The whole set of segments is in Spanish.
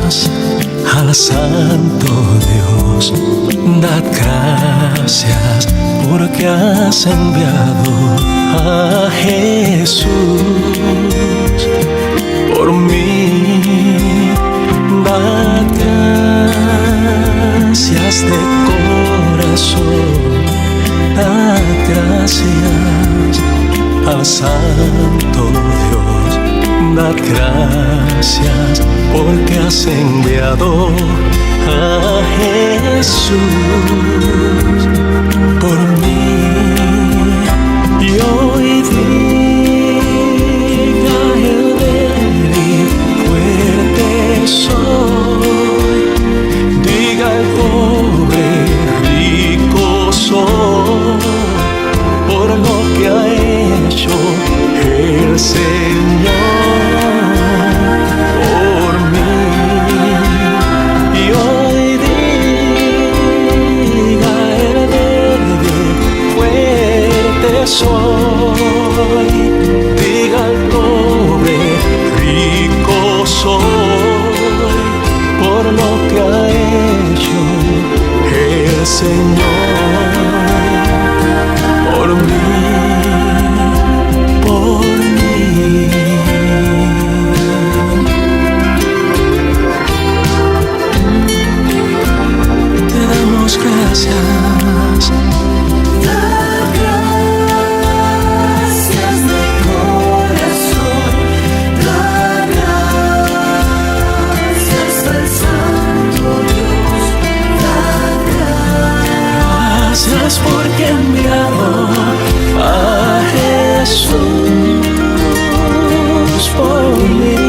al Santo Dios, dad gracias porque has enviado a Jesús por mí. Dad gracias de corazón, dad gracias al Santo Dios, dad gracias porque has enviado a Jesús por mí. Y hoy diga el débil, fuerte soy, diga el pobre, rico soy, por lo que ha hecho el Señor por mí. Y hoy diga el débil, fuerte soy, diga el pobre, rico soy, por lo que ha hecho el Señor por mí, por mí. Te damos gracias. Gracias de corazón, gracias al Santo Dios, Gracias porque he enviado a Jesús por mí.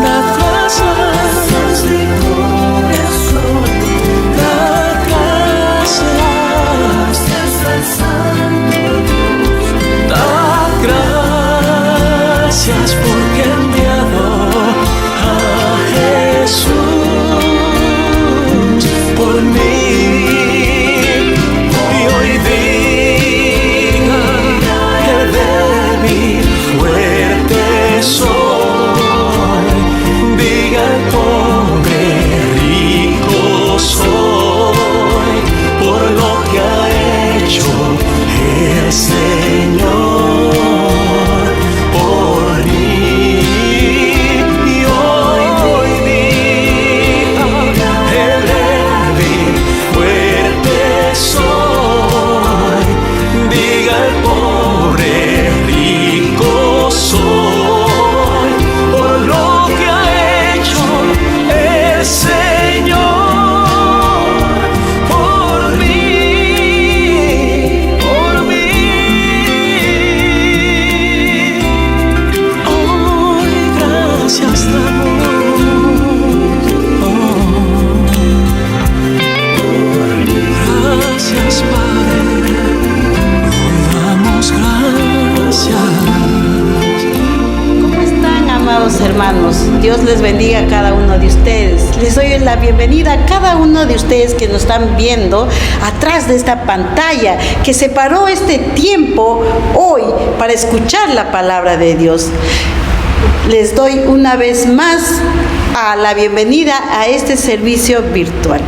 Dad gracias de corazón, dad gracias, al Santo Dios, dad gracias porque he enviado a Jesús por mí. Y hoy diga el débil, fuerte soy, diga el pobre, rico soy, por lo que ha hecho el Señor por mí. Y hoy diga el débil, fuerte soy, diga el pobre, rico soy, por lo que ha hecho el Señor por mí, por mí. Hoy gracias damos, gracias Padre, hoy damos gracias. ¿Cómo están, amados hermanos? Dios les bendiga a cada uno de ustedes. Les doy la bienvenida a cada uno de ustedes que nos están viendo atrás de esta pantalla, que separó este tiempo hoy para escuchar la palabra de Dios. Les doy una vez más a la bienvenida a este servicio virtual.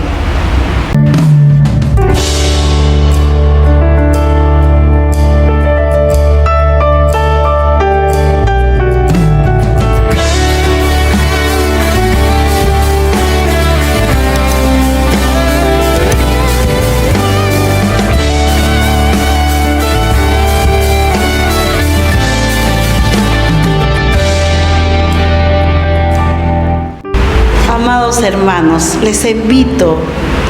Amados hermanos, les invito.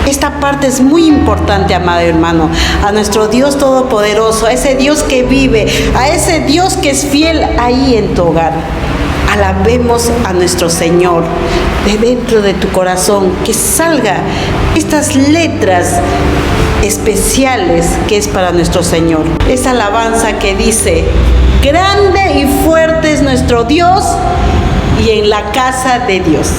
Esta parte es muy importante, amado hermano, a nuestro Dios Todopoderoso, a ese Dios que vive, a ese Dios que es fiel ahí en tu hogar. Alabemos a nuestro Señor de dentro de tu corazón, que salga estas letras especiales que es para nuestro Señor. Esa alabanza que dice: grande y fuerte es nuestro Dios, y en la casa de Dios.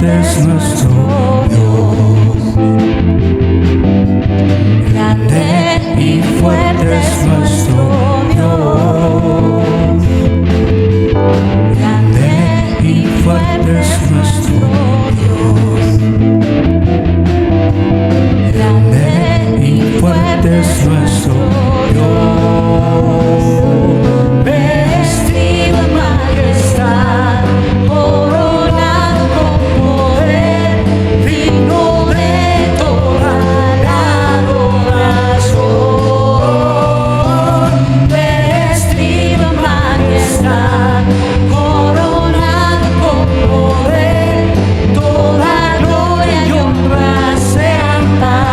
fuerte es nuestro Dios. Grande y fuerte es nuestro Dios. Grande y fuerte es nuestro Dios. Grande y fuerte es nuestro Dios. Vestido en majestad, coronado con poder, digno de toda la adoración. Vestido en majestad, coronado con poder, toda gloria y honra sean para ti.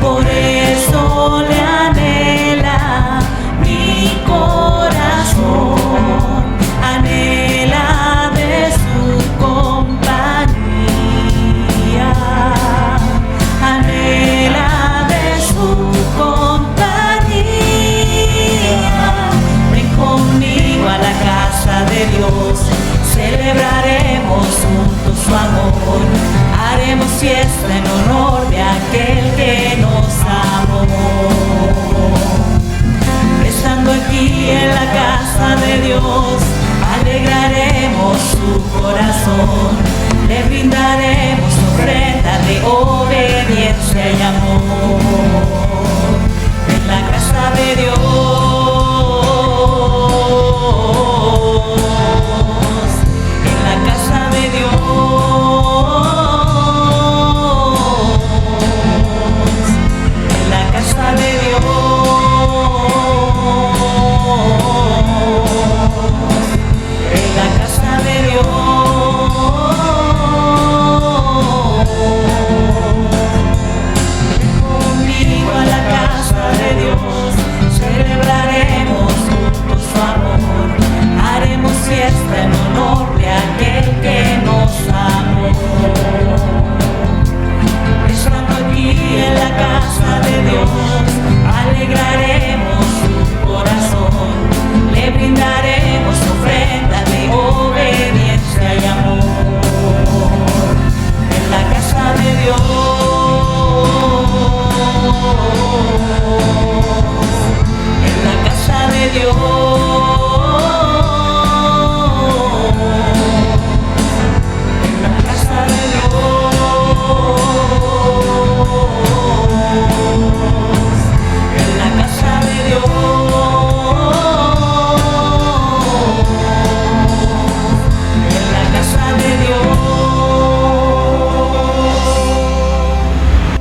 Por eso le anhela en la casa de Dios, alegraremos su corazón, le brindaremos ofrenda de obediencia y amor. En la casa de Dios, en la casa de Dios, en la casa de Dios, en la casa de Dios. Conmigo a la casa de Dios, celebraremos juntos su amor, haremos fiesta en honor de aquel que nos amó. Estando aquí en la casa de Dios, alegraremos su corazón, le brindaremos ofrenda de obediencia y amor. En la casa de Dios, en la casa de Dios, en la casa de Dios, en la casa de Dios, en la casa de Dios.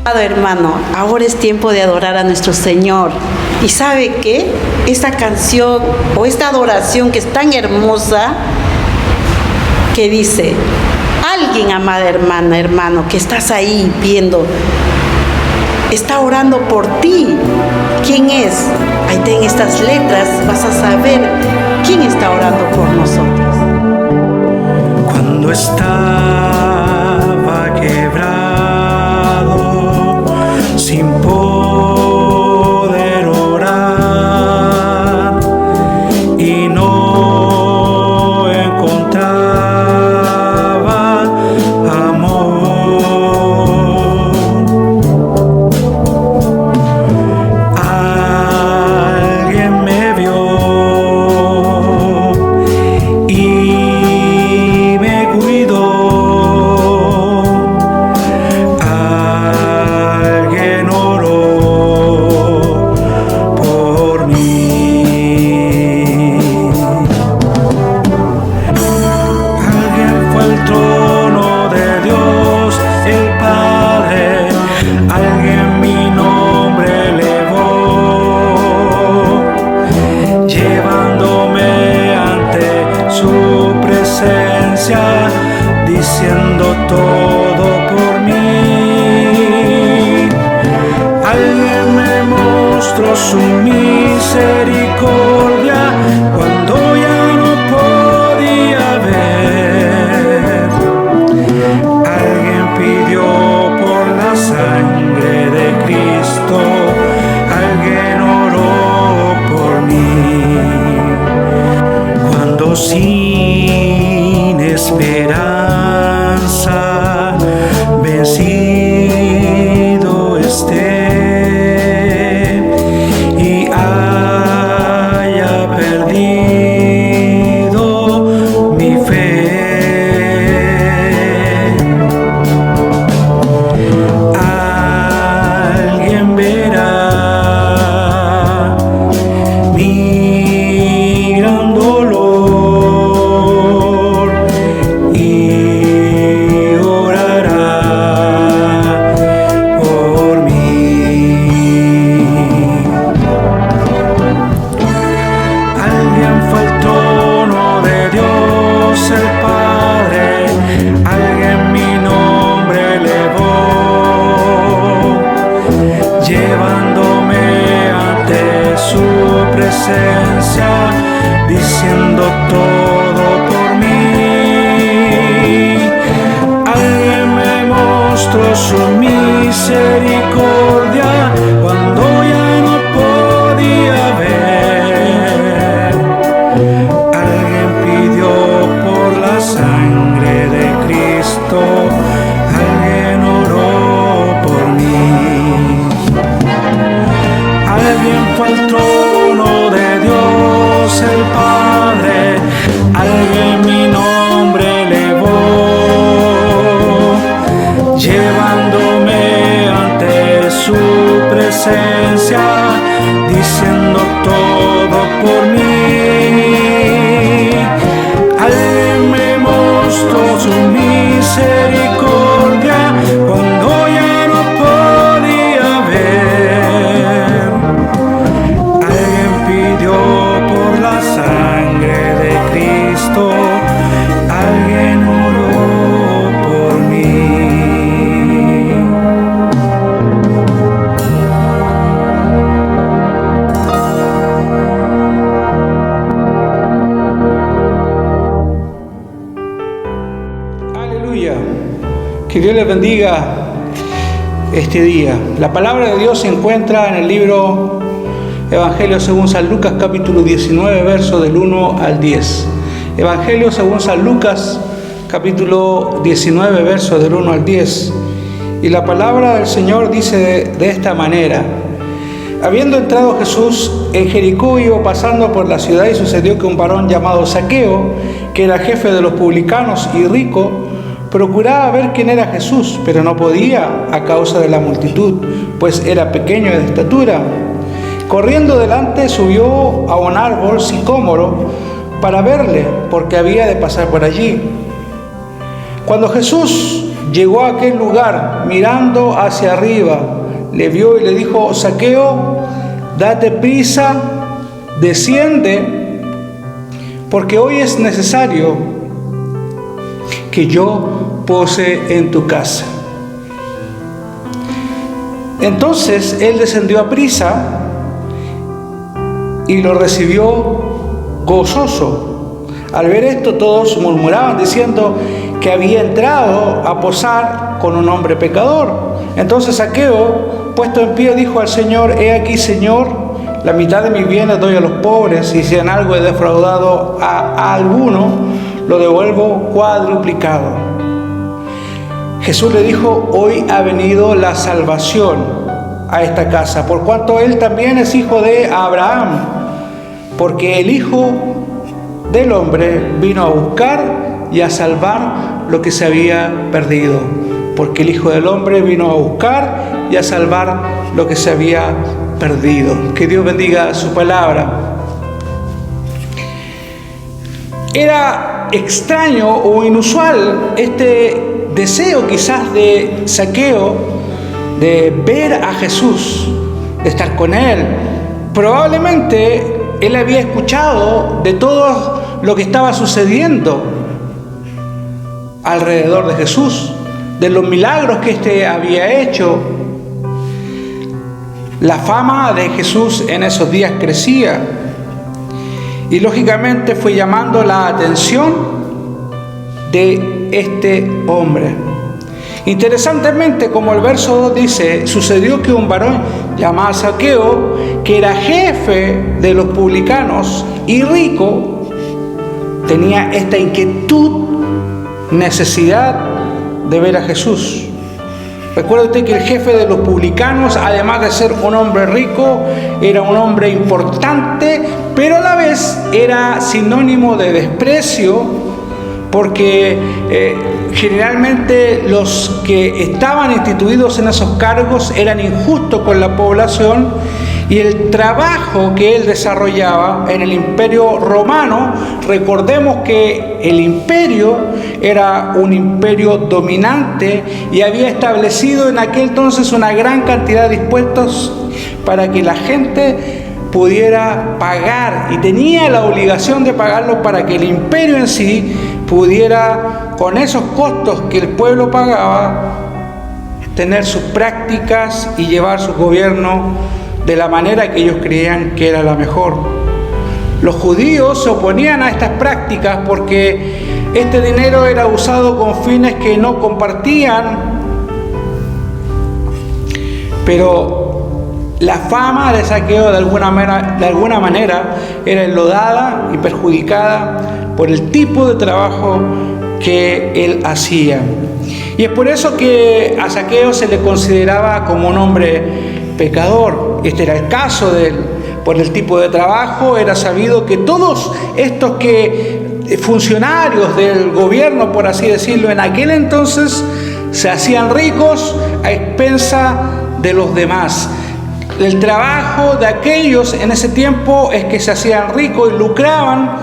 Amado hermano, ahora es tiempo de adorar a nuestro Señor. ¿Y sabe qué? Esta canción o esta adoración que es tan hermosa, que dice, alguien, amada hermana, hermano, que estás ahí viendo, está orando por ti. ¿Quién es? Ahí ten estas letras, vas a saber quién está orando por nosotros. Cuando estaba quebrado, sin poder orar y no encontraba amor, alguien me vio y me cuidó. Alguien oró por mí. Alguien fue al trono de Dios el Padre. Alguien mi nombre elevó, llevándome ante su presencia, diciendo todo por mí. Alguien me mostró su misericordia cuando ya no podía ver. Alguien pidió por la sangre de Cristo, alguien oró por mí. Cuando sin esperanza vencido esté y haya perdido mi fe, alguien verá mi gran dolor y orará por mí. Alguien fue al trono de Dios el Padre, alguien mi nombre elevó, llevándome ante su presencia, diciendo todo por mí. Alguien me mostró su misericordia cuando ya no podía ver. Alguien pidió por la sangre de Cristo, alguien oró por mí. Alguien fue al trono de Dios alguien mi nombre elevó, llevándome ante su presencia, diciendo todo por mí. Alguien me mostró su misericordia cuando ya no podía ver. Alguien pidió por la sangre de Cristo, alguien oró por mí. Aleluya. Que Dios les bendiga este día. La palabra de Dios se encuentra en el libro Evangelio según San Lucas, capítulo 19, verso del 1 al 10. Evangelio según San Lucas, capítulo 19, verso del 1 al 10. Y la palabra del Señor dice de esta manera: habiendo entrado Jesús en Jericó, iba pasando por la ciudad, y sucedió que un varón llamado Zaqueo, que era jefe de los publicanos y rico, procuraba ver quién era Jesús, pero no podía a causa de la multitud, pues era pequeño de estatura. Corriendo delante, subió a un árbol sicómoro para verle, porque había de pasar por allí. Cuando Jesús llegó a aquel lugar, mirando hacia arriba, le vio y le dijo: Zaqueo, date prisa, desciende, porque hoy es necesario que yo pose en tu casa. Entonces él descendió a prisa y lo recibió gozoso. Al ver esto, todos murmuraban diciendo que había entrado a posar con un hombre pecador. Entonces Zaqueo, puesto en pie, dijo al Señor: he aquí, Señor, la mitad de mis bienes doy a los pobres, y si en algo he defraudado a alguno, lo devuelvo cuadruplicado. Jesús le dijo: hoy ha venido la salvación a esta casa, por cuanto él también es hijo de Abraham, porque el Hijo del Hombre vino a buscar y a salvar lo que se había perdido. Porque el Hijo del Hombre vino a buscar y a salvar lo que se había perdido. Que Dios bendiga su palabra. Era extraño o inusual este deseo quizás de Zaqueo de ver a Jesús, de estar con Él. Probablemente él había escuchado de todo lo que estaba sucediendo alrededor de Jesús, de los milagros que éste había hecho. La fama de Jesús en esos días crecía y lógicamente fue llamando la atención de este hombre. Interesantemente, como el verso 2 dice, sucedió que un varón llamado Zaqueo, que era jefe de los publicanos y rico, tenía esta inquietud, necesidad de ver a Jesús. Recuerde usted que el jefe de los publicanos, además de ser un hombre rico, era un hombre importante, pero a la vez era sinónimo de desprecio, porque generalmente los que estaban instituidos en esos cargos eran injustos con la población, y el trabajo que él desarrollaba en el Imperio Romano, recordemos que el imperio era un imperio dominante y había establecido en aquel entonces una gran cantidad de impuestos para que la gente pudiera pagar, y tenía la obligación de pagarlo para que el imperio en sí pudiera, con esos costos que el pueblo pagaba, tener sus prácticas y llevar su gobierno de la manera que ellos creían que era la mejor. Los judíos se oponían a estas prácticas porque este dinero era usado con fines que no compartían, pero la fama de Zaqueo de alguna manera era enlodada y perjudicada por el tipo de trabajo que él hacía. Y es por eso que a Zaqueo se le consideraba como un hombre pecador. Este era el caso de él. Por el tipo de trabajo era sabido que todos estos que funcionarios del gobierno, por así decirlo, en aquel entonces se hacían ricos a expensa de los demás. El trabajo de aquellos en ese tiempo es que se hacían ricos y lucraban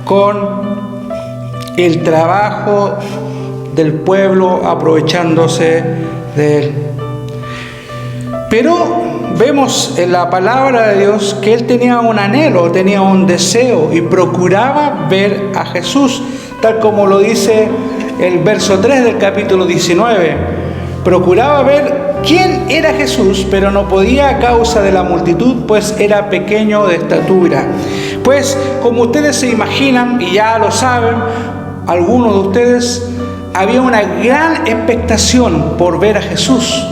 con el trabajo del pueblo, aprovechándose de él. Pero vemos en la palabra de Dios que él tenía un anhelo, tenía un deseo y procuraba ver a Jesús, tal como lo dice el verso 3 del capítulo 19. Procuraba ver quién era Jesús, pero no podía a causa de la multitud, pues era pequeño de estatura. Pues, como ustedes se imaginan, y ya lo saben, algunos de ustedes, había una gran expectación por ver a Jesús,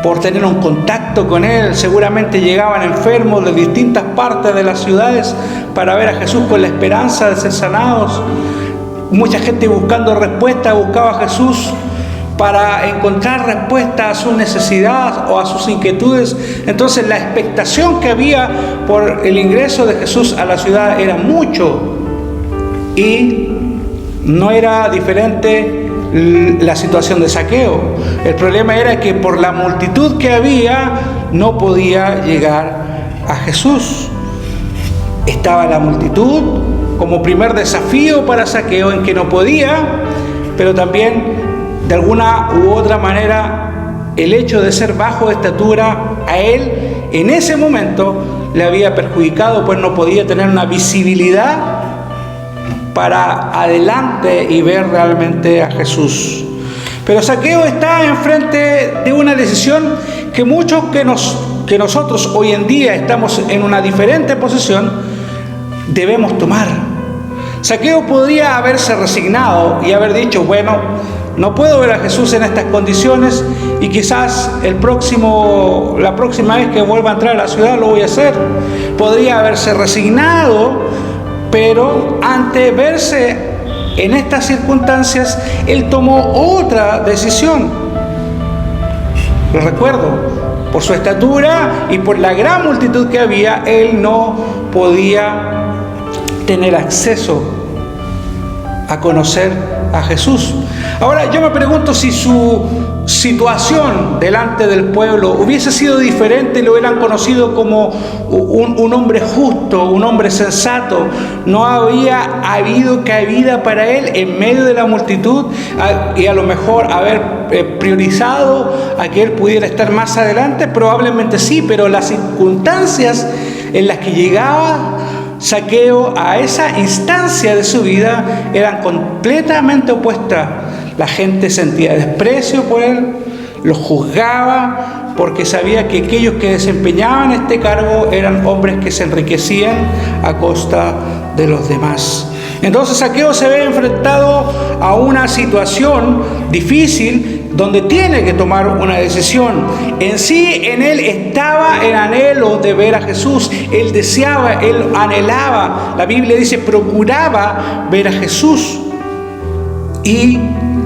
por tener un contacto con Él. Seguramente llegaban enfermos de distintas partes de las ciudades para ver a Jesús con la esperanza de ser sanados. Mucha gente buscando respuestas buscaba a Jesús para encontrar respuesta a sus necesidades o a sus inquietudes. Entonces la expectación que había por el ingreso de Jesús a la ciudad era mucho, y no era diferente la situación de Zaqueo. El problema era que por la multitud que había no podía llegar a Jesús. Estaba la multitud como primer desafío para Zaqueo, en que no podía, pero también de alguna u otra manera el hecho de ser bajo de estatura a él en ese momento le había perjudicado, pues no podía tener una visibilidad para adelante y ver realmente a Jesús. Pero Zaqueo está enfrente de una decisión que muchos que nosotros hoy en día estamos en una diferente posición debemos tomar. Zaqueo podría haberse resignado y haber dicho, bueno, no puedo ver a Jesús en estas condiciones y quizás la próxima vez que vuelva a entrar a la ciudad lo voy a hacer. Podría haberse resignado, pero ante verse en estas circunstancias, él tomó otra decisión. Lo recuerdo, por su estatura y por la gran multitud que había, él no podía tener acceso a conocer a Jesús. Ahora yo me pregunto si su situación delante del pueblo hubiese sido diferente, lo hubieran conocido como un hombre justo, un hombre sensato. No había habido cabida para él en medio de la multitud, y a lo mejor haber priorizado a que él pudiera estar más adelante. Probablemente sí, pero las circunstancias en las que llegaba Zaqueo a esa instancia de su vida eran completamente opuestas. La gente sentía desprecio por él, lo juzgaba, porque sabía que aquellos que desempeñaban este cargo eran hombres que se enriquecían a costa de los demás. Entonces Zaqueo se ve enfrentado a una situación difícil donde tiene que tomar una decisión. En él estaba el anhelo de ver a Jesús. Él deseaba, él anhelaba. La Biblia dice, procuraba ver a Jesús. Y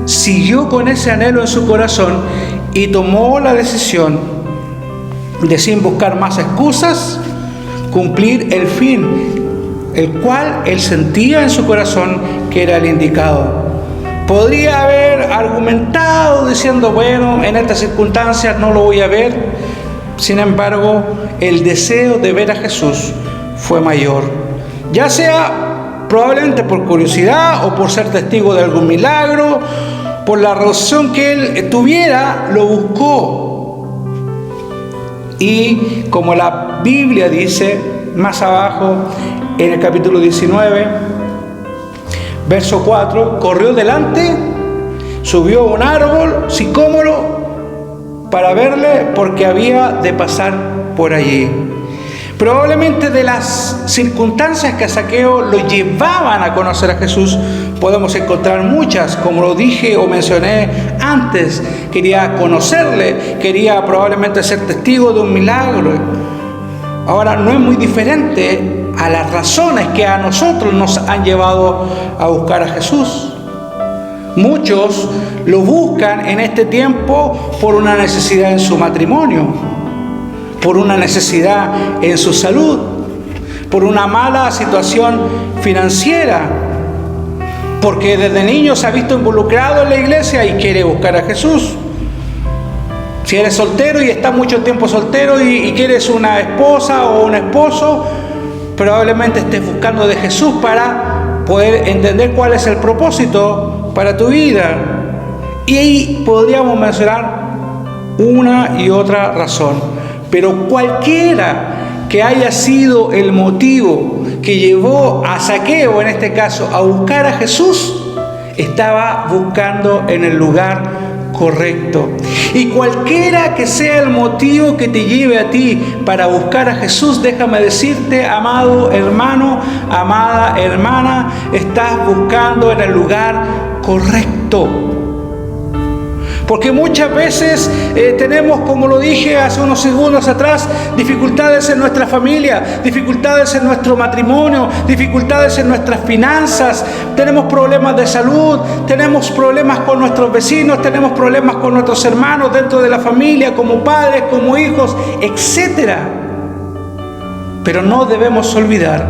siguió con ese anhelo en su corazón y tomó la decisión de, sin buscar más excusas, cumplir el fin, el cual él sentía en su corazón que era el indicado. Podría haber argumentado diciendo, bueno, en estas circunstancias no lo voy a ver. Sin embargo, el deseo de ver a Jesús fue mayor. Ya sea probablemente por curiosidad o por ser testigo de algún milagro, por la razón que él tuviera, lo buscó. Y como la Biblia dice más abajo, en el capítulo 19, verso 4, corrió delante, subió a un árbol sicómoro para verle, porque había de pasar por allí. Probablemente de las circunstancias que a Zaqueo lo llevaban a conocer a Jesús, podemos encontrar muchas, como lo dije o mencioné antes. Quería conocerle, quería probablemente ser testigo de un milagro. Ahora, no es muy diferente a las razones que a nosotros nos han llevado a buscar a Jesús. Muchos lo buscan en este tiempo por una necesidad en su matrimonio, por una necesidad en su salud, por una mala situación financiera. porque desde niño se ha visto involucrado en la iglesia y quiere buscar a Jesús. Si eres soltero y estás mucho tiempo soltero y quieres una esposa o un esposo, probablemente estés buscando de Jesús para poder entender cuál es el propósito para tu vida. Y ahí podríamos mencionar una y otra razón. Pero cualquiera que haya sido el motivo que llevó a Zaqueo, en este caso, a buscar a Jesús, estaba buscando en el lugar correcto. Y cualquiera que sea el motivo que te lleve a ti para buscar a Jesús, déjame decirte, amado hermano, amada hermana, estás buscando en el lugar correcto. Porque muchas veces tenemos, como lo dije hace unos segundos atrás, dificultades en nuestra familia, dificultades en nuestro matrimonio, dificultades en nuestras finanzas, tenemos problemas de salud, tenemos problemas con nuestros vecinos, tenemos problemas con nuestros hermanos dentro de la familia, como padres, como hijos, etc. Pero no debemos olvidar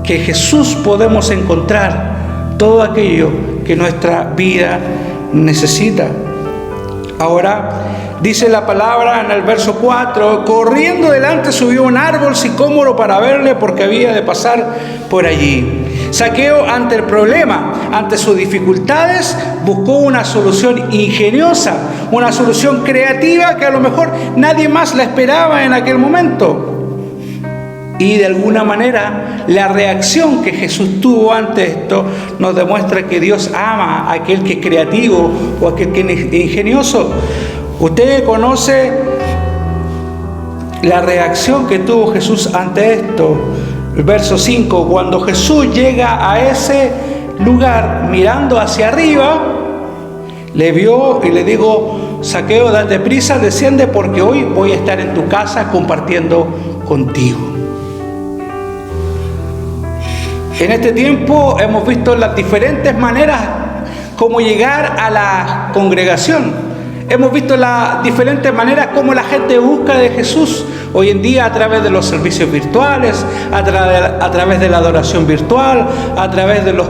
que en Jesús podemos encontrar todo aquello que nuestra vida necesita. Ahora, dice la palabra en el verso 4, corriendo delante subió un árbol sicómoro para verle porque había de pasar por allí. Zaqueo, ante el problema, ante sus dificultades, buscó una solución ingeniosa, una solución creativa que a lo mejor nadie más la esperaba en aquel momento. Y de alguna manera la reacción que Jesús tuvo ante esto nos demuestra que Dios ama a aquel que es creativo o a aquel que es ingenioso. Usted conoce la reacción que tuvo Jesús ante esto. El verso 5, cuando Jesús llega a ese lugar mirando hacia arriba, le vio y le dijo: Zaqueo, date prisa, desciende porque hoy voy a estar en tu casa compartiendo contigo. En este tiempo hemos visto las diferentes maneras como llegar a la congregación. Hemos visto las diferentes maneras como la gente busca de Jesús. Hoy en día a través de los servicios virtuales, a través de la adoración virtual, a través de los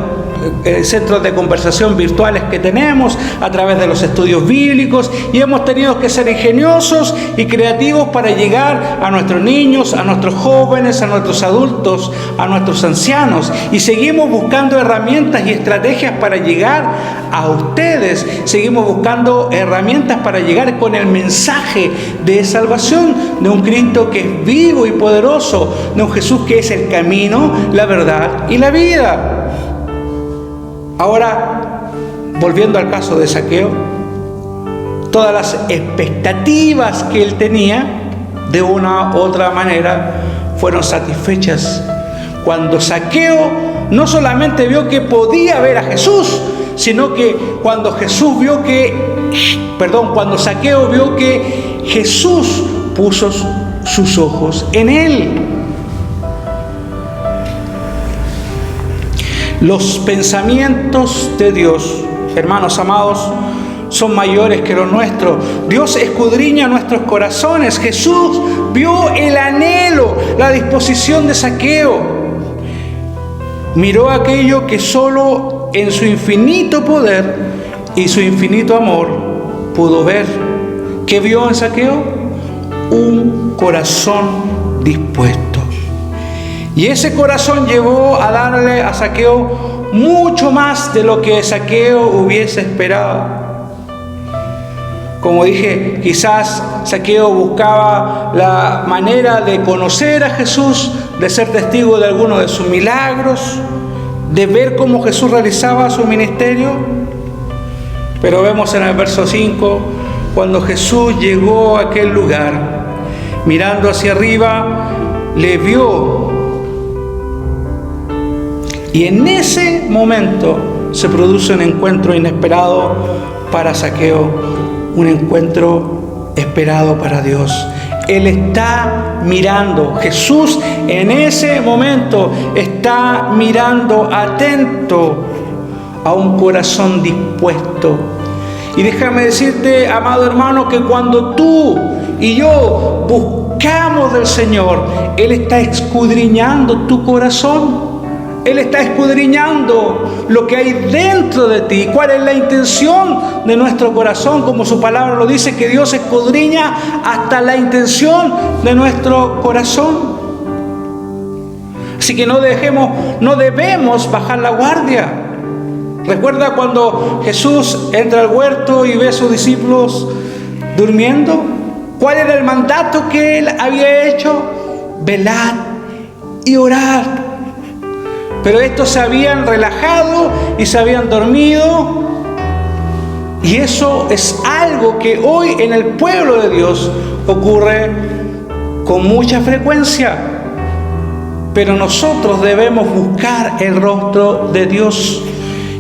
centros de conversación virtuales que tenemos, a través de los estudios bíblicos, y hemos tenido que ser ingeniosos y creativos para llegar a nuestros niños, a nuestros jóvenes, a nuestros adultos, a nuestros ancianos, y seguimos buscando herramientas y estrategias para llegar a ustedes. Seguimos buscando herramientas para llegar con el mensaje de salvación de un Cristo que es vivo y poderoso, de un Jesús que es el camino, la verdad y la vida. Ahora, volviendo al caso de Zaqueo, todas las expectativas que él tenía, de una u otra manera, fueron satisfechas. Cuando Zaqueo no solamente vio que podía ver a Jesús, sino que cuando Zaqueo vio que Jesús puso sus ojos en él. Los pensamientos de Dios, hermanos amados, son mayores que los nuestros. Dios escudriña nuestros corazones. Jesús vio el anhelo, la disposición de Zaqueo. Miró aquello que solo en su infinito poder y su infinito amor pudo ver. ¿Qué vio en Zaqueo? Un corazón dispuesto. Y ese corazón llevó a darle a Zaqueo mucho más de lo que Zaqueo hubiese esperado. Como dije, quizás Zaqueo buscaba la manera de conocer a Jesús, de ser testigo de alguno de sus milagros, de ver cómo Jesús realizaba su ministerio. Pero vemos en el verso 5, cuando Jesús llegó a aquel lugar, mirando hacia arriba, le vio. Y en ese momento se produce un encuentro inesperado para Zaqueo, un encuentro esperado para Dios. Él está mirando, Jesús en ese momento está mirando atento a un corazón dispuesto. Y déjame decirte, amado hermano, que cuando tú y yo buscamos del Señor, Él está escudriñando tu corazón. Él está escudriñando lo que hay dentro de ti. ¿Cuál es la intención de nuestro corazón? Como su palabra lo dice, que Dios escudriña hasta la intención de nuestro corazón. Así que no debemos bajar la guardia. ¿Recuerda cuando Jesús entra al huerto y ve a sus discípulos durmiendo? ¿Cuál era el mandato que Él había hecho? Velad y orad. Pero estos se habían relajado y se habían dormido. Y eso es algo que hoy en el pueblo de Dios ocurre con mucha frecuencia. Pero nosotros debemos buscar el rostro de Dios.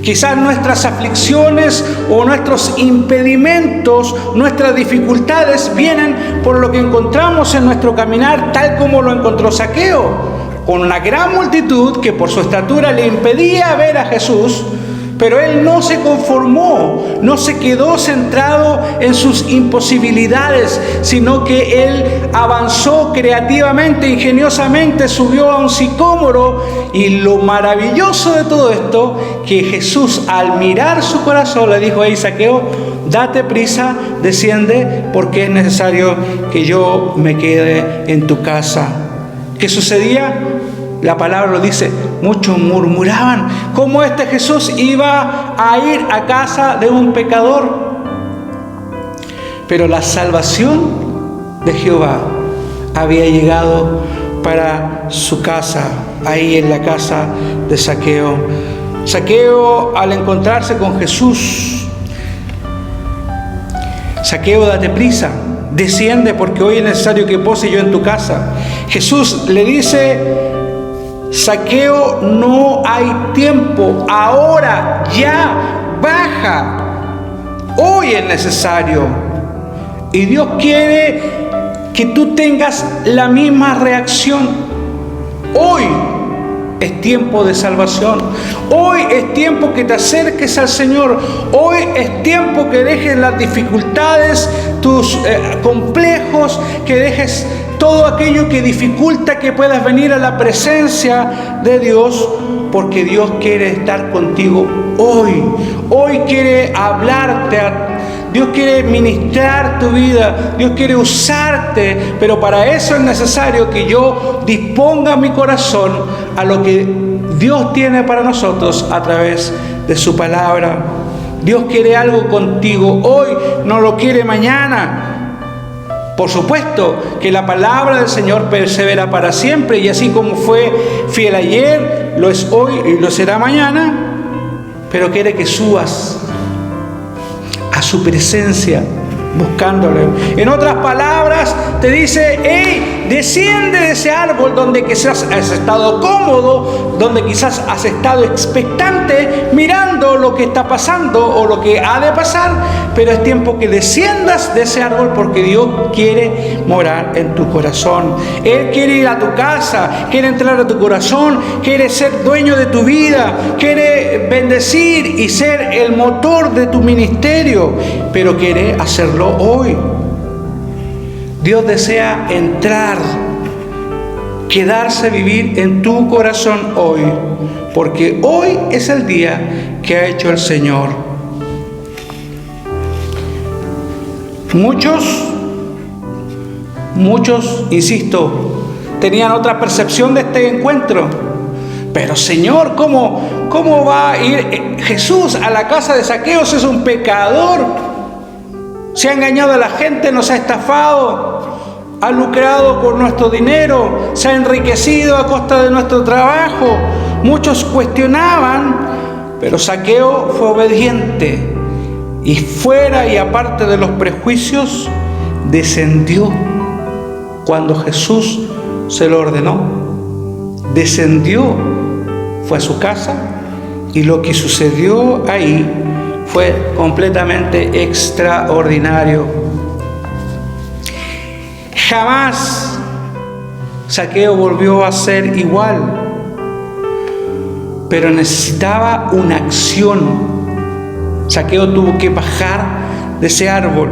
Quizás nuestras aflicciones o nuestros impedimentos, nuestras dificultades vienen por lo que encontramos en nuestro caminar, tal como lo encontró Zaqueo, con una gran multitud que por su estatura le impedía ver a Jesús. Pero él no se conformó, no se quedó centrado en sus imposibilidades, sino que él avanzó creativamente, ingeniosamente, subió a un sicómoro. Y lo maravilloso de todo esto, que Jesús al mirar su corazón le dijo: hey Zaqueo, date prisa, desciende, porque es necesario que yo me quede en tu casa. ¿Qué sucedía? La palabra lo dice, muchos murmuraban, ¿cómo este Jesús iba a ir a casa de un pecador? Pero la salvación de Jehová había llegado para su casa, ahí en la casa de Zaqueo. Zaqueo, al encontrarse con Jesús: Zaqueo, date prisa, desciende, porque hoy es necesario que pose yo en tu casa. Jesús le dice: Zaqueo, no hay tiempo, ahora ya baja, hoy es necesario. Y Dios quiere que tú tengas la misma reacción. Hoy es tiempo de salvación, hoy es tiempo que te acerques al Señor, hoy es tiempo que dejes las dificultades, tus complejos, que dejes todo aquello que dificulta que puedas venir a la presencia de Dios, porque Dios quiere estar contigo hoy. Hoy quiere hablarte, Dios quiere ministrar tu vida, Dios quiere usarte, pero para eso es necesario que yo disponga mi corazón a lo que Dios tiene para nosotros a través de su palabra. Dios quiere algo contigo hoy, no lo quiere mañana. Por supuesto que la palabra del Señor persevera para siempre, y así como fue fiel ayer, lo es hoy y lo será mañana, pero quiere que subas a su presencia buscándole. En otras palabras, te dice: hey, desciende de ese árbol donde quizás has estado cómodo, donde quizás has estado expectante, mirando lo que está pasando o lo que ha de pasar, pero es tiempo que desciendas de ese árbol, porque Dios quiere morar en tu corazón. Él quiere ir a tu casa, quiere entrar a tu corazón, quiere ser dueño de tu vida, quiere bendecir y ser el motor de tu ministerio, pero quiere hacerlo hoy. Dios desea entrar, quedarse, vivir en tu corazón hoy, porque hoy es el día que ha hecho el Señor. Muchos, insisto, tenían otra percepción de este encuentro. Pero Señor, ¿cómo va a ir Jesús a la casa de Zaqueo? Es un pecador. Se ha engañado a la gente, nos ha estafado, ha lucrado con nuestro dinero, se ha enriquecido a costa de nuestro trabajo. Muchos cuestionaban, pero Zaqueo fue obediente, y fuera y aparte de los prejuicios, descendió cuando Jesús se lo ordenó. Descendió, fue a su casa, y lo que sucedió ahí fue completamente extraordinario. Jamás Zaqueo volvió a ser igual, pero necesitaba una acción. Zaqueo tuvo que bajar de ese árbol,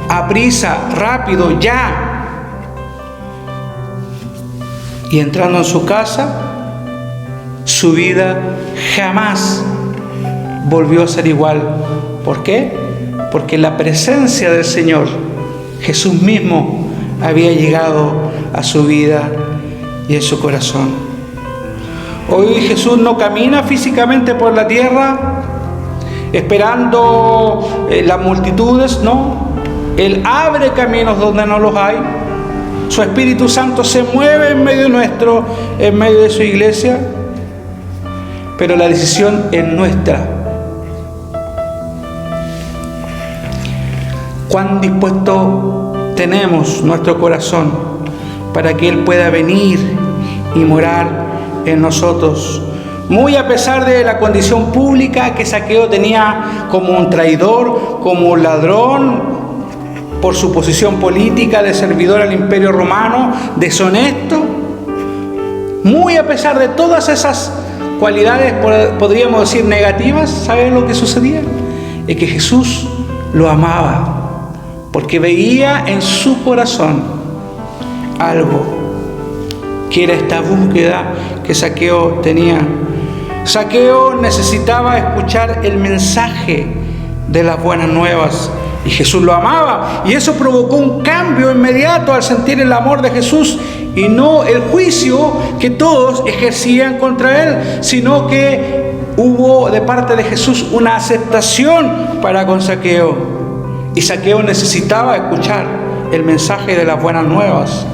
a prisa, rápido, ya. Y entrando en su casa, su vida jamás volvió a ser igual. ¿Por qué? Porque la presencia del Señor, Jesús mismo, había llegado a su vida y en su corazón. Hoy Jesús no camina físicamente por la tierra esperando las multitudes, no. Él abre caminos donde no los hay. Su Espíritu Santo se mueve en medio nuestro, en medio de su iglesia, pero la decisión es nuestra. ¿Cuán dispuesto tenemos nuestro corazón para que Él pueda venir y morar en nosotros? Muy a pesar de la condición pública que Zaqueo tenía como un traidor, como un ladrón, por su posición política de servidor al Imperio Romano, deshonesto, muy a pesar de todas esas cualidades, podríamos decir negativas, ¿saben lo que sucedía? Es que Jesús lo amaba, porque veía en su corazón algo, que era esta búsqueda que Zaqueo tenía. Zaqueo necesitaba escuchar el mensaje de las buenas nuevas, y Jesús lo amaba, y eso provocó un cambio inmediato al sentir el amor de Jesús, y no el juicio que todos ejercían contra él, sino que hubo de parte de Jesús una aceptación para con Zaqueo, y Zaqueo necesitaba escuchar el mensaje de las buenas nuevas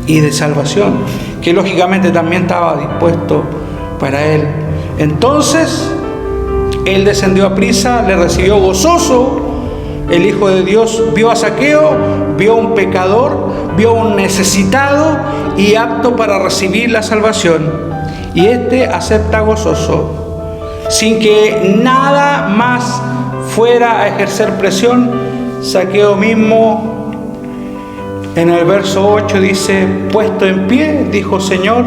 y de salvación, que lógicamente también estaba dispuesto para él. Entonces él descendió a prisa, le recibió gozoso. El Hijo de Dios vio a Zaqueo, vio a un pecador, vio a un necesitado y apto para recibir la salvación. Y este acepta gozoso, sin que nada más fuera a ejercer presión. Zaqueo mismo, en el verso 8 dice: puesto en pie, dijo: Señor,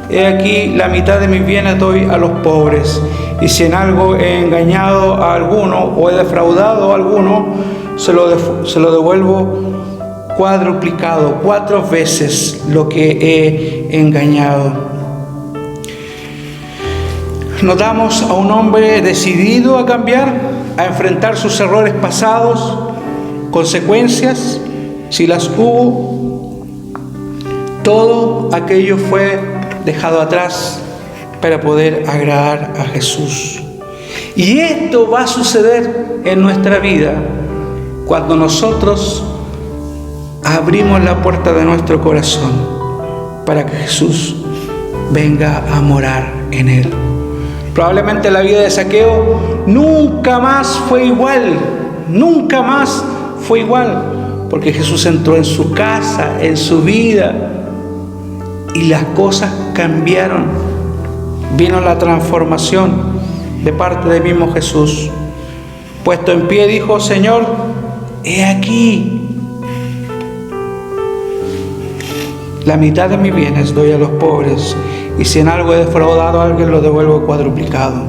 he aquí la mitad de mis bienes doy a los pobres, y si en algo he engañado a alguno o he defraudado a alguno, se lo devuelvo cuadruplicado, 4 veces lo que he engañado. Notamos a un hombre decidido a cambiar, a enfrentar sus errores pasados, consecuencias, si las hubo. Todo aquello fue dejado atrás para poder agradar a Jesús. Y esto va a suceder en nuestra vida cuando nosotros abrimos la puerta de nuestro corazón para que Jesús venga a morar en él. Probablemente la vida de Zaqueo nunca más fue igual, porque Jesús entró en su casa, en su vida, y las cosas cambiaron. Vino la transformación de parte del mismo Jesús. Puesto en pie, dijo: Señor, he aquí, la mitad de mis bienes doy a los pobres, y si en algo he defraudado a alguien, lo devuelvo cuadruplicado.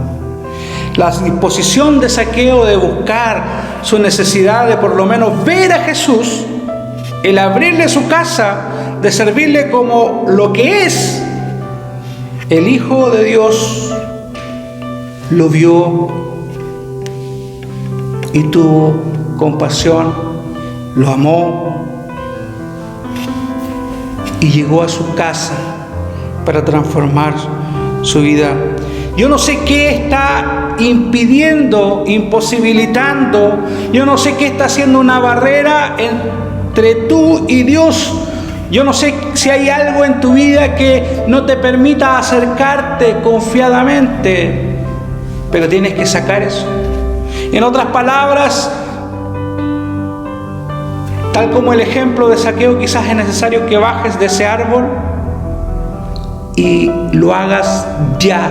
La disposición de Zaqueo de buscar su necesidad de por lo menos ver a Jesús, el abrirle su casa, de servirle como lo que es el Hijo de Dios, lo vio y tuvo compasión, lo amó y llegó a su casa para transformar su vida. Yo no sé qué está impidiendo, imposibilitando, yo no sé qué está haciendo una barrera entre tú y Dios. Yo no sé si hay algo en tu vida que no te permita acercarte confiadamente, pero tienes que sacar eso. En otras palabras, tal como el ejemplo de Zaqueo, quizás es necesario que bajes de ese árbol y lo hagas ya,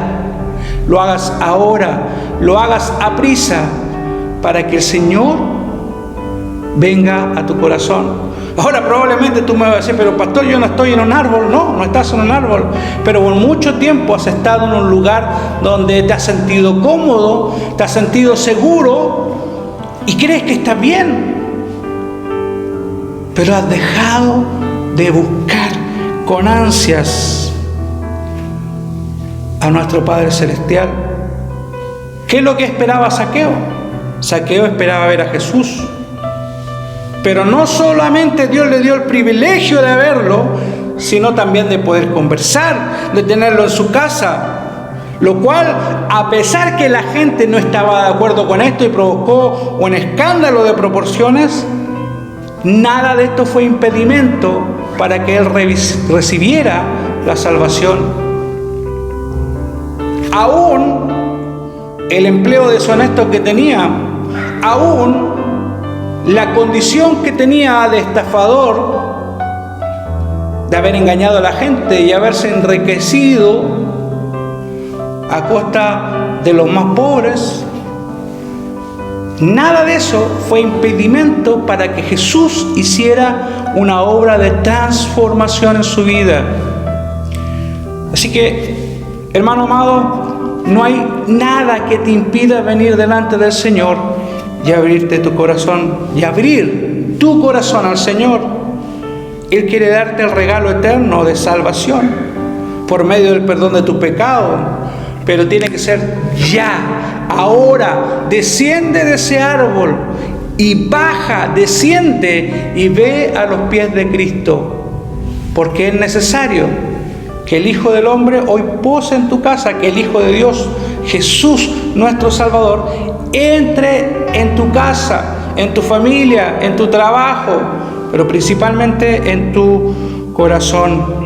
lo hagas ahora, lo hagas a prisa, para que el Señor venga a tu corazón. Ahora probablemente tú me vas a decir: pero pastor, yo no estoy en un árbol. No estás en un árbol, pero por mucho tiempo has estado en un lugar donde te has sentido cómodo, te has sentido seguro y crees que estás bien, pero has dejado de buscar con ansias a nuestro Padre Celestial. ¿Qué es lo que esperaba Zaqueo? Zaqueo esperaba ver a Jesús. Pero no solamente Dios le dio el privilegio de verlo, sino también de poder conversar, de tenerlo en su casa. Lo cual, a pesar que la gente no estaba de acuerdo con esto y provocó un escándalo de proporciones, nada de esto fue impedimento para que él recibiera la salvación. Aún el empleo deshonesto que tenía, aún la condición que tenía de estafador, de haber engañado a la gente y haberse enriquecido a costa de los más pobres, nada de eso fue impedimento para que Jesús hiciera una obra de transformación en su vida. Así que, hermano amado, no hay nada que te impida venir delante del Señor y abrirte tu corazón, y abrir tu corazón al Señor. Él quiere darte el regalo eterno de salvación por medio del perdón de tu pecado, pero tiene que ser ya, ahora. Desciende de ese árbol y baja, desciende y ve a los pies de Cristo, porque es necesario que el Hijo del Hombre hoy pose en tu casa, que el Hijo de Dios, Jesús, nuestro Salvador, entre en tu casa, en tu familia, en tu trabajo, pero principalmente en tu corazón.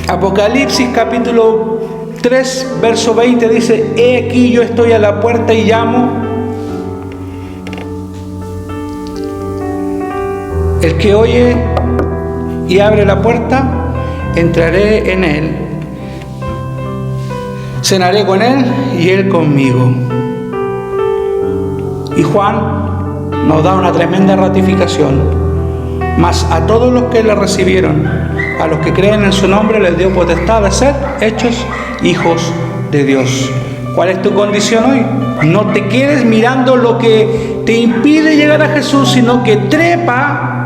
Apocalipsis capítulo 3, verso 20 dice: he aquí yo estoy a la puerta y llamo. El que oye y abre la puerta, entraré en él, cenaré con él y él conmigo. Y Juan nos da una tremenda ratificación. Mas a todos los que le recibieron, a los que creen en su nombre, les dio potestad de ser hechos hijos de Dios. ¿Cuál es tu condición hoy? No te quedes mirando lo que te impide llegar a Jesús, sino que trepa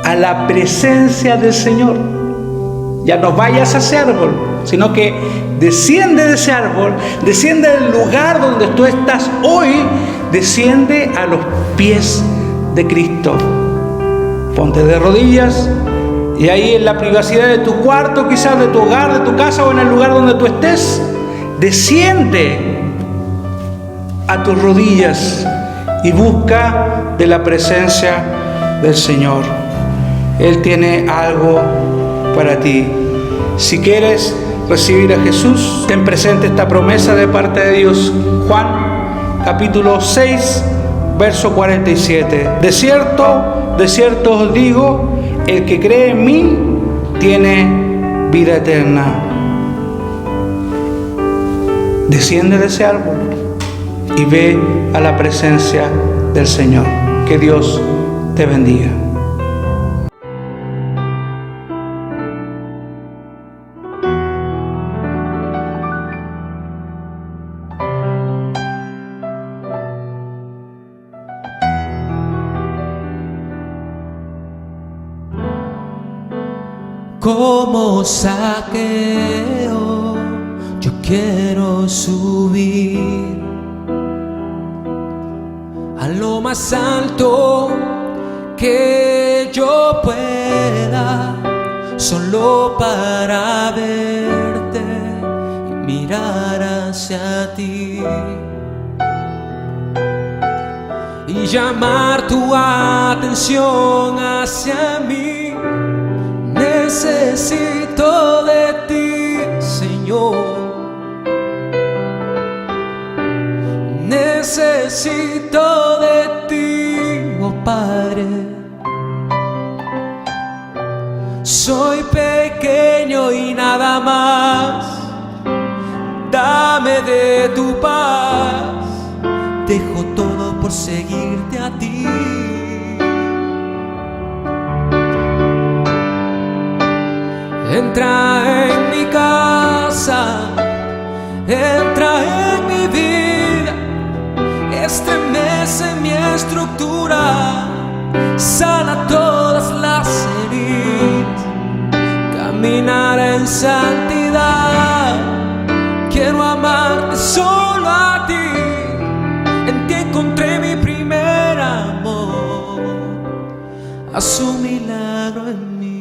a la presencia del Señor. Ya no vayas a ese árbol, sino que desciende de ese árbol, desciende del lugar donde tú estás hoy, desciende a los pies de Cristo. Ponte de rodillas y ahí en la privacidad de tu cuarto, quizás de tu hogar, de tu casa o en el lugar donde tú estés, desciende a tus rodillas y busca de la presencia del Señor. Él tiene algo para ti. Si quieres recibir a Jesús, ten presente esta promesa de parte de Dios. Juan capítulo 6, verso 47. De cierto os digo, el que cree en mí tiene vida eterna. Desciende de ese árbol y ve a la presencia del Señor. Que Dios te bendiga. Como Zaqueo, yo quiero subir a lo más alto que yo pueda, solo para verte y mirar hacia ti y llamar tu atención hacia mí. Necesito de ti, Señor. Necesito de ti, oh Padre. Soy pequeño y nada más. Dame de tu paz. Dejo todo por seguirte a ti. Entra en mi casa, entra en mi vida, estremece mi estructura, sana todas las heridas, caminar en santidad. Quiero amarte solo a ti. En ti encontré mi primer amor. Haz un milagro en mí.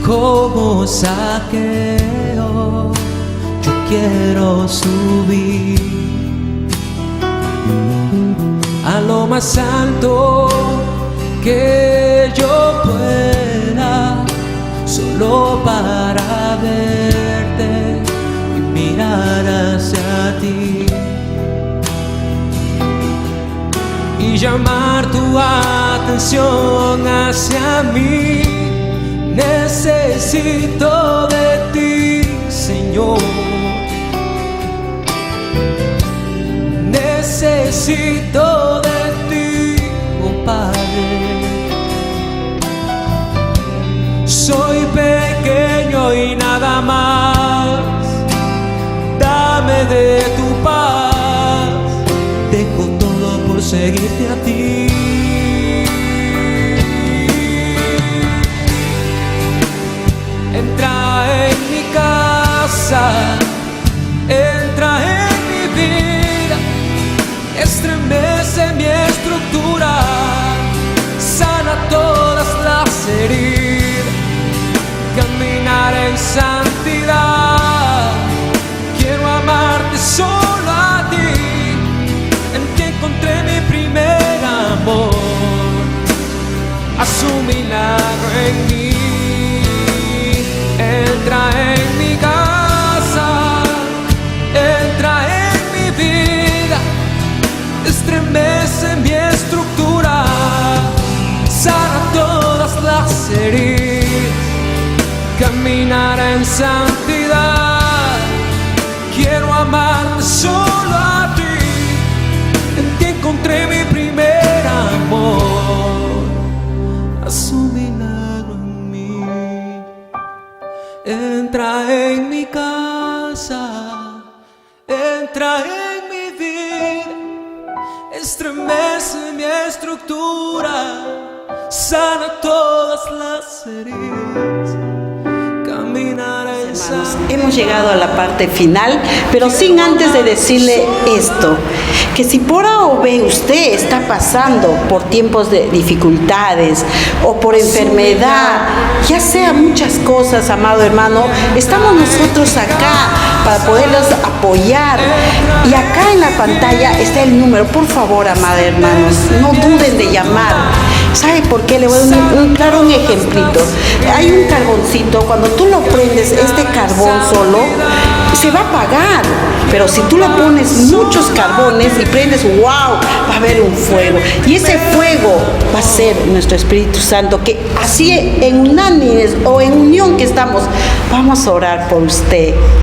Como Zaqueo, yo quiero subir a lo más alto que yo pueda, solo para verte y mirar hacia ti y llamar tu atención hacia mí. Necesito de ti, Señor. Necesito de ti, oh Padre. Soy pequeño y nada más. Dame de tu paz. Dejo todo por seguirte a ti. Entra en mi casa, entra en mi vida, estremece mi estructura, sana todas las heridas, caminar en santidad. Quiero amarte solo a ti, en ti encontré mi primer amor. Haz un milagro en mí. Entra en mi casa, entra en mi vida, estremece mi estructura, sana todas las heridas, caminar en santidad. Quiero amarte solo a ti, en ti encontré mi primer amor. Haz un milagro en mí. Entra en mi casa, entra en mi vida, estremece mi estructura, sana todas las heridas, caminar en Hermanos, hemos llegado a la parte final, pero sin antes de decirle esto, que si por A o B usted está pasando por tiempos de dificultades o por enfermedad, ya sea muchas cosas, amado hermano, estamos nosotros acá para poderlos apoyar. Y acá en la pantalla está el número. Por favor, amado hermanos, no duden de llamar. ¿Sabe por qué? Le voy a dar un ejemplito. Hay un carboncito, cuando tú lo prendes, este carbón solo, se va a apagar. Pero si tú le pones muchos carbones y prendes, ¡wow!, va a haber un fuego. Y ese fuego va a ser nuestro Espíritu Santo, que así en unánimes o en unión que estamos, vamos a orar por usted.